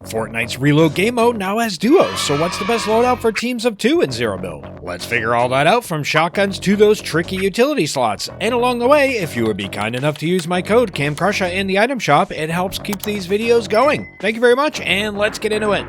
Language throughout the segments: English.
Fortnite's reload game mode now has duos, so what's the best loadout for teams of 2 in Zero Build? Let's figure all that out, from shotguns to those tricky utility slots. And along the way, if you would be kind enough to use my code camcrusha in the item shop, it helps keep these videos going. Thank you very much, and let's get into it.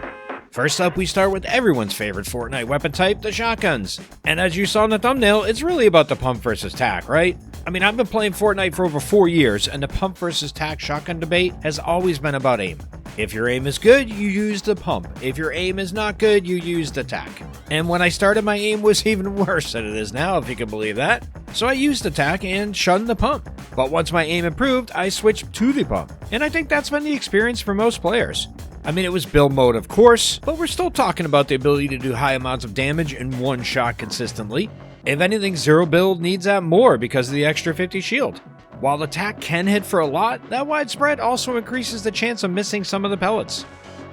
First up, we start with everyone's favorite Fortnite weapon type, the shotguns. And as you saw in the thumbnail, it's really about the pump versus tac, right? I mean, I've been playing Fortnite for over 4 years, and the pump versus tac shotgun debate has always been about aim. If your aim is good, you use the pump. If your aim is not good, you use the tac. And when I started, my aim was even worse than it is now, if you can believe that. So I used the tac and shunned the pump. But once my aim improved, I switched to the pump. And I think that's been the experience for most players. I mean, it was build mode, of course, but we're still talking about the ability to do high amounts of damage in one shot consistently. If anything, Zero Build needs that more because of the extra 50 shield. While the tac can hit for a lot, that widespread also increases the chance of missing some of the pellets.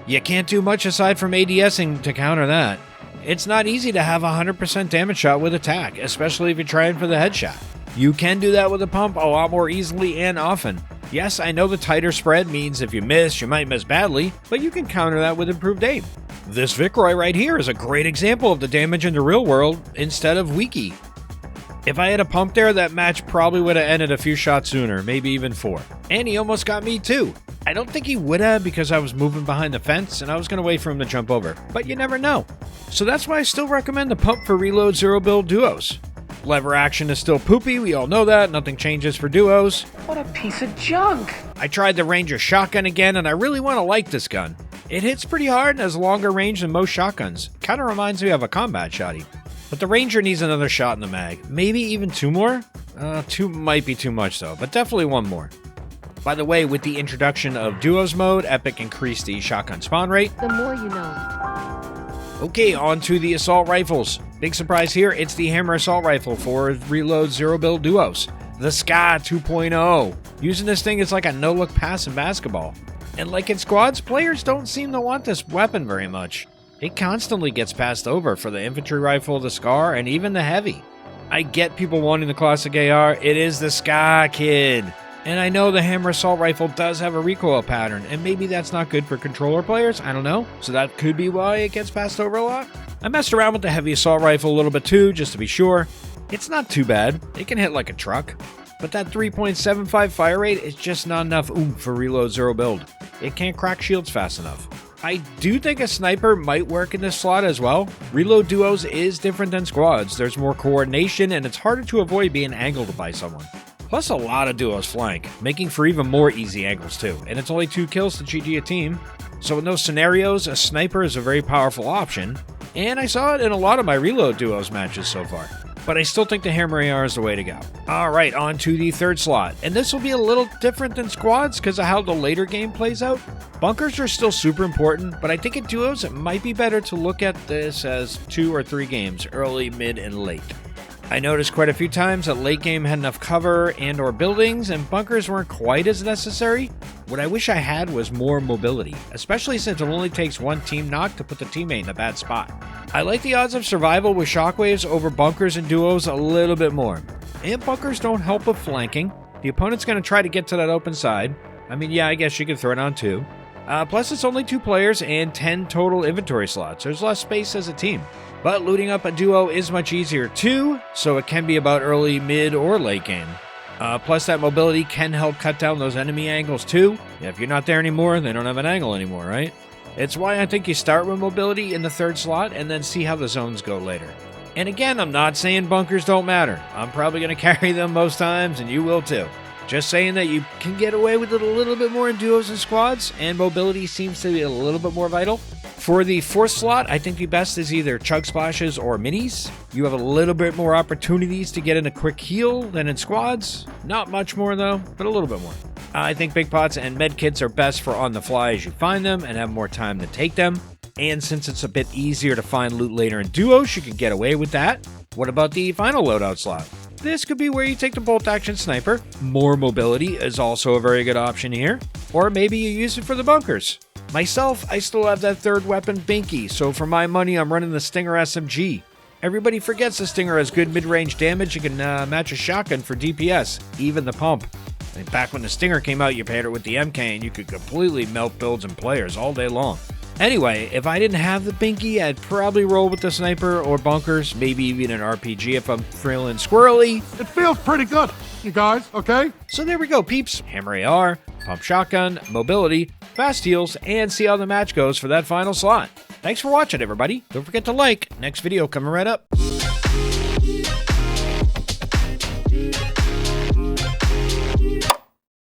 You can't do much aside from ADSing to counter that. It's not easy to have a 100% damage shot with a tac, especially if you're trying for the headshot. You can do that with a pump a lot more easily and often. Yes, I know the tighter spread means if you miss, you might miss badly, but you can counter that with improved aim. This Vicroy right here is a great example of the damage in the real world instead of Wiki. If I had a pump there, that match probably would have ended a few shots sooner, maybe even 4. And he almost got me too. I don't think he would have because I was moving behind the fence and I was going to wait for him to jump over, but you never know. So that's why I still recommend the pump for reload Zero Build duos. Lever action is still poopy, we all know that, nothing changes for duos. What a piece of junk! I tried the Ranger shotgun again and I really want to like this gun. It hits pretty hard and has longer range than most shotguns. Kinda reminds me of a combat shotty. But the Ranger needs another shot in the mag. Maybe even 2 more? 2 might be too much though, but definitely 1 more. By the way, with the introduction of Duos mode, Epic increased the shotgun spawn rate. The more you know. Okay, on to the assault rifles. Big surprise here, it's the Hammer Assault Rifle for Reload Zero Build Duos. The Ska 2.0. Using this thing is like a no-look pass in basketball. And like in squads, players don't seem to want this weapon very much. It constantly gets passed over for the infantry rifle, the Scar, and even the heavy. I get people wanting the classic AR, it is the Ska kid. And I know the Hammer Assault Rifle does have a recoil pattern, and maybe that's not good for controller players, I don't know. So that could be why it gets passed over a lot. I messed around with the Heavy Assault Rifle a little bit too, just to be sure. It's not too bad, it can hit like a truck. But that 3.75 fire rate is just not enough oomph for Reload Zero Build. It can't crack shields fast enough. I do think a sniper might work in this slot as well. Reload duos is different than squads, there's more coordination and it's harder to avoid being angled by someone. Plus a lot of duos flank, making for even more easy angles too, and it's only 2 kills to GG a team. So in those scenarios, a sniper is a very powerful option, and I saw it in a lot of my Reload duos matches so far. But I still think the Hammer AR is the way to go. Alright, on to the third slot, and this will be a little different than squads because of how the later game plays out. Bunkers are still super important, but I think in duos it might be better to look at this as 2 or 3 games, early, mid, and late. I noticed quite a few times that late game had enough cover and or buildings and bunkers weren't quite as necessary. What I wish I had was more mobility, especially since it only takes 1 team knock to put the teammate in a bad spot. I like the odds of survival with shockwaves over bunkers and duos a little bit more. And bunkers don't help with flanking. The opponent's going to try to get to that open side. I mean, yeah, I guess you could throw it on 2. Plus it's only 2 players and 10 total inventory slots. There's less space as a team. But looting up a duo is much easier too, so it can be about early, mid, or late game. Plus that mobility can help cut down those enemy angles too. If you're not there anymore, they don't have an angle anymore, right? It's why I think you start with mobility in the 3rd slot and then see how the zones go later. And again, I'm not saying bunkers don't matter. I'm probably going to carry them most times, and you will too. Just saying that you can get away with it a little bit more in duos and squads, and mobility seems to be a little bit more vital. For the 4th slot, I think the best is either Chug Splashes or Minis. You have a little bit more opportunities to get in a quick heal than in squads. Not much more though, but a little bit more. I think Big Pots and Med Kits are best for on the fly as you find them and have more time to take them. And since it's a bit easier to find loot later in duos, you can get away with that. What about the final loadout slot? This could be where you take the bolt action sniper. More mobility is also a very good option here. Or maybe you use it for the bunkers. Myself, I still have that 3rd weapon, Binky, so for my money I'm running the Stinger SMG. Everybody forgets the Stinger has good mid-range damage and can match a shotgun for DPS, even the pump. And back when the Stinger came out, you paired it with the MK and you could completely melt builds and players all day long. Anyway, if I didn't have the Binky, I'd probably roll with the Sniper or Bunkers, maybe even an RPG if I'm feeling squirrely. It feels pretty good, you guys, okay? So there we go, peeps. Hammer AR, Pump Shotgun, Mobility, Fast Heals, and see how the match goes for that final slot. Thanks for watching, everybody. Don't forget to like. Next video coming right up.